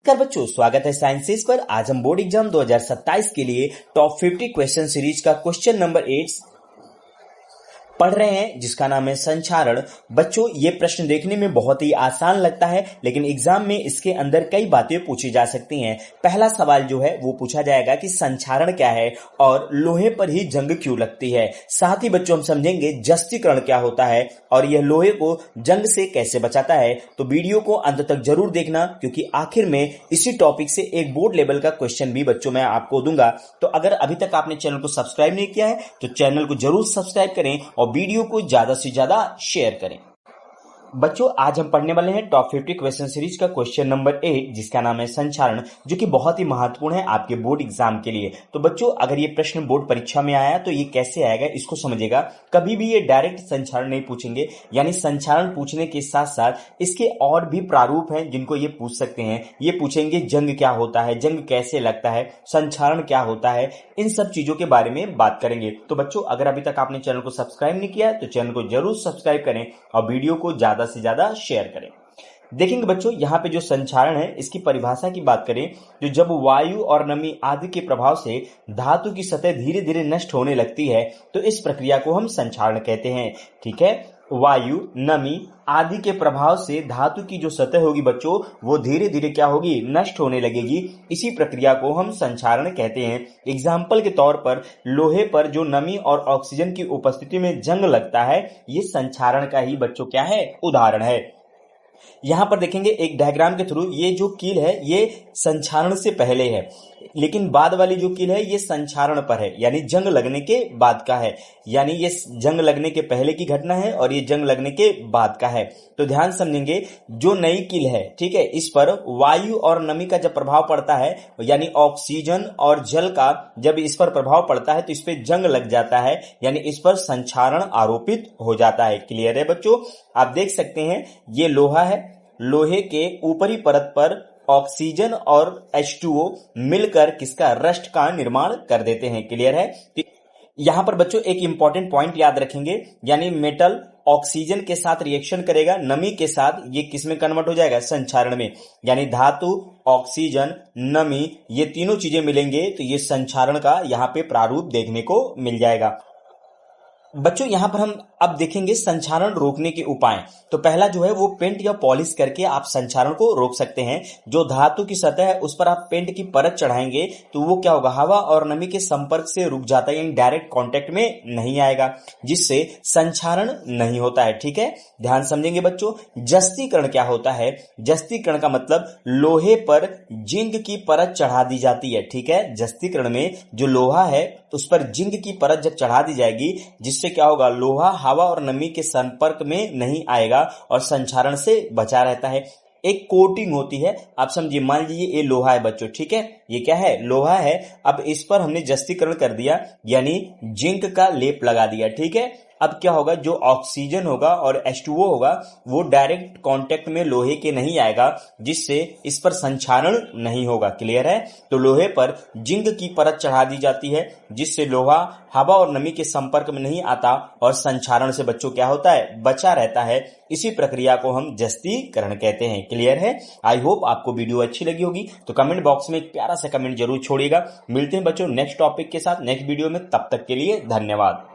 नमस्कार बच्चों, स्वागत है साइंसेस पर। आज हम बोर्ड एग्जाम 2027 के लिए टॉप 50 क्वेश्चन सीरीज का क्वेश्चन नंबर 8 पढ़ रहे हैं, जिसका नाम है संचारण। बच्चों, ये प्रश्न देखने में बहुत ही आसान लगता है, लेकिन एग्जाम में इसके अंदर कई बातें पूछी जा सकती हैं। पहला सवाल जो है वो पूछा जाएगा कि संचारण क्या है और लोहे पर ही जंग क्यों लगती है। साथ ही बच्चों हम समझेंगे जस्तीकरण क्या होता है और यह लोहे को जंग से कैसे बचाता है। तो वीडियो को अंत तक जरूर देखना, क्योंकि आखिर में इसी टॉपिक से एक बोर्ड लेवल का क्वेश्चन भी बच्चों मैं आपको दूंगा। तो अगर अभी तक आपने चैनल को सब्सक्राइब नहीं किया है तो चैनल को जरूर सब्सक्राइब करें और वीडियो को ज्यादा से ज्यादा शेयर करें। बच्चों, आज हम पढ़ने वाले हैं टॉप 50 क्वेश्चन सीरीज का क्वेश्चन नंबर 8, जिसका नाम है संचारण, जो कि बहुत ही महत्वपूर्ण है आपके बोर्ड एग्जाम के लिए। तो बच्चों, अगर ये प्रश्न बोर्ड परीक्षा में आया तो ये कैसे आएगा इसको समझिएगा। कभी भी ये डायरेक्ट संचारण नहीं पूछेंगे, यानी संचारण पूछने के साथ साथ इसके और भी प्रारूप हैं जिनको ये पूछ सकते हैं। ये पूछेंगे जंग क्या होता है, जंग कैसे लगता है, संचारण क्या होता है, इन सब चीजों के बारे में बात करेंगे। तो बच्चों, अगर अभी तक आपने चैनल को सब्सक्राइब नहीं किया है तो चैनल को जरूर सब्सक्राइब करें और वीडियो को ज्यादा से ज्यादा शेयर करें। देखेंगे बच्चों, यहाँ पे जो संचारण है इसकी परिभाषा की बात करें तो जब वायु और नमी आदि के प्रभाव से धातु की सतह धीरे धीरे नष्ट होने लगती है तो इस प्रक्रिया को हम संचारण कहते हैं। ठीक है, वायु, नमी आदि के प्रभाव से धातु की जो सतह होगी बच्चों वो धीरे धीरे क्या होगी, नष्ट होने लगेगी। इसी प्रक्रिया को हम संचारण कहते हैं। एग्जाम्पल के तौर पर लोहे पर जो नमी और ऑक्सीजन की उपस्थिति में जंग लगता है, ये संचारण का ही बच्चों क्या है, उदाहरण है। यहां पर देखेंगे एक डायग्राम के थ्रू, ये जो कील है ये संचारण से पहले है, लेकिन बाद वाली जो कील है ये संचारण पर है, यानी जंग लगने के बाद का है। यानी ये जंग लगने के पहले की घटना है और ये जंग लगने के बाद का है। तो ध्यान समझेंगे, जो नई कील है, ठीक है, इस पर वायु और नमी का जब प्रभाव पड़ता है, यानी ऑक्सीजन और जल का जब इस पर प्रभाव पड़ता है तो इस पर जंग लग जाता है, यानी इस पर संचारण आरोपित हो जाता है। क्लियर है बच्चों? आप देख सकते हैं ये लोहा है, लोहे के ऊपरी परत पर ऑक्सीजन और H2O मिलकर किसका, रस्ट का निर्माण कर देते हैं। क्लियर है? यहां पर बच्चों एक इंपॉर्टेंट पॉइंट याद रखेंगे, यानी मेटल ऑक्सीजन के साथ रिएक्शन करेगा, नमी के साथ, ये किस में कन्वर्ट हो जाएगा, संचारण में। यानी धातु, ऑक्सीजन, नमी, ये तीनों चीजें मिलेंगे तो ये संचारण का यहाँ पे प्रारूप देखने को मिल जाएगा। बच्चों, यहां पर हम अब देखेंगे संचारण रोकने के उपाय। तो पहला जो है वो पेंट या पॉलिश करके आप संचारण को रोक सकते हैं। जो धातु की सतह है उस पर आप पेंट की परत चढ़ाएंगे तो वो क्या होगा, हवा और नमी के संपर्क से रुक जाता है, यानी डायरेक्ट कांटेक्ट में नहीं आएगा, जिससे संचारण नहीं होता है। ठीक है, ध्यान समझेंगे बच्चों। जस्तीकरण क्या होता है? जस्तीकरण का मतलब लोहे पर जिंक की परत चढ़ा दी जाती है। ठीक है, जस्तीकरण में जो लोहा है उस पर जिंक की परत जब चढ़ा दी जाएगी, जिससे क्या होगा, लोहा हवा और नमी के संपर्क में नहीं आएगा और संचारण से बचा रहता है। एक कोटिंग होती है, आप समझिए, मान लीजिए ये लोहा है बच्चों, ठीक है, ये क्या है, लोहा है। अब इस पर हमने जस्तीकरण कर दिया, यानी जिंक का लेप लगा दिया। ठीक है, अब क्या होगा, जो ऑक्सीजन होगा और H2O होगा वो डायरेक्ट कांटेक्ट में लोहे के नहीं आएगा, जिससे इस पर संचारण नहीं होगा। क्लियर है? तो लोहे पर जिंक की परत चढ़ा दी जाती है, जिससे लोहा हवा और नमी के संपर्क में नहीं आता और संचारण से बच्चों क्या होता है, बचा रहता है। इसी प्रक्रिया को हम जस्तीकरण कहते हैं। क्लियर है? आई होप आपको वीडियो अच्छी लगी होगी, तो कमेंट बॉक्स में एक प्यारा सा कमेंट जरूर छोड़िएगा। मिलते हैं बच्चों नेक्स्ट टॉपिक के साथ नेक्स्ट वीडियो में, तब तक के लिए धन्यवाद।